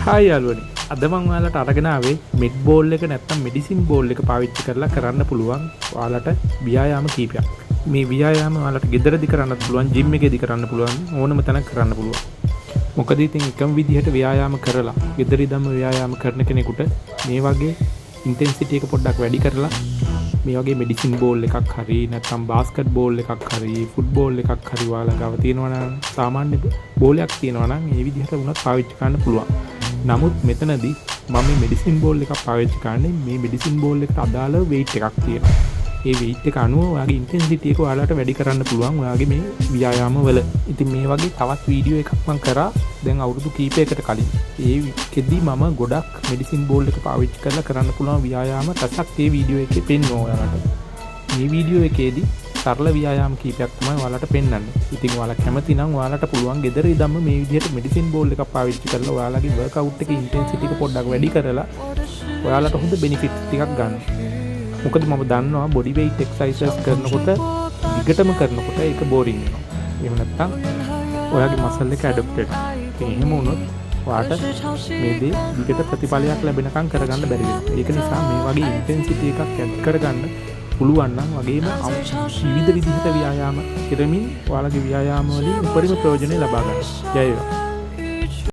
Hi යාළුවනි. අද මම ඔයාලට අරගෙන ආවේ මෙඩ් බෝල් එක නැත්නම් මෙඩිසින් බෝල් එක පාවිච්චි කරලා කරන්න පුළුවන් ඔයාලට ව්‍යායාම කීපයක්. මේ ව්‍යායාම ඔයාලට ගෙදරදී කරන්නත් පුළුවන්, ජිම් එකේදී කරන්න පුළුවන්, ඕනම තැනක කරන්න පුළුවන්. මොකද ඉතින් එකම විදිහට ව්‍යායාම කරලා ගෙදරදීම ව්‍යායාම කරන කෙනෙකුට මේ වගේ ඉන්ටෙන්සිටි එක පොඩ්ඩක් වැඩි කරලා මේ වගේ මෙඩිසින් බෝල් එකක් හරි නැත්නම් බාස්කට් බෝල් එකක් හරි ෆුට්බෝල් එකක් හරි ඔයාලා ගාව තියෙනවා නම් සාමාන්‍ය බෝලයක් තියෙනවා නම් මේ විදිහට වුණත් පාවිච්චි කරන්න පුළුවන්. නමුත් මෙතනදී මම මේ මෙඩිසින් බෝල් එකක් පාවිච්චි කරන්නේ මේ මෙඩිසින් බෝල් එකට අදාළ weight එකක් තියෙනවා. ඒ weight එක අනුව ඔයාගේ ඉන්ටෙන්සිටි එක ඔයාලට වැඩි කරන්න පුළුවන් ඔයාගේ මේ ව්‍යායාම වල. ඉතින් මේ වගේ තවත් වීඩියෝ එකක් මම කරා දැන් අවුරුදු කීපයකට කලින්. ඒකෙදි මම ගොඩක් මෙඩිසින් බෝල් එක පාවිච්චි කරලා කරන්න පුළුවන් ව්‍යායාම රසක් ඒ වීඩියෝ එකේ පෙන්වනවා ඔයාලට. මේ වීඩියෝ එකේදී සරල ව්‍යායාම කීපයක් තමයි ඔයාලට පෙන්වන්නේ. ඉතින් ඔයාලා කැමති නම් ඔයාලට පුළුවන් ගෙදර ඉඳන්ම මේ විදිහට මෙඩිසින් බෝල් එකක් පාවිච්චි කරලා ඔයාලගේ වර්ක්අවුට් එකේ ඉන්ටෙන්සිටි එක පොඩ්ඩක් වැඩි කරලා ඔයාලට හොඳ බෙනිෆිට් ටිකක් ගන්න. මොකද මම දන්නවා බොඩි weight exercises කරනකොට දිගටම කරනකොට ඒක බෝරින් වෙනවා. එහෙම නැත්නම් ඔයාගේ මසල් එක ඇඩොප්ට් වෙනවා. ඉතින් එහෙම වුණොත් ඔයාට මේ දේ දිගට ප්‍රතිඵලයක් ලැබෙනකම් කරගන්න බැරි වෙනවා. ඒක නිසා මේ වගේ ඉන්ටෙන්සිටි එකක් ඇඩ් කරගන්න පුළුවන් නම් වගේම විවිධ විදිහට ව්‍යායාම කරමින් ඔයාලගේ ව්‍යායාම වලින් උපරිම ප්‍රයෝජනෙ ලබා ගන්න. ජය වේවා.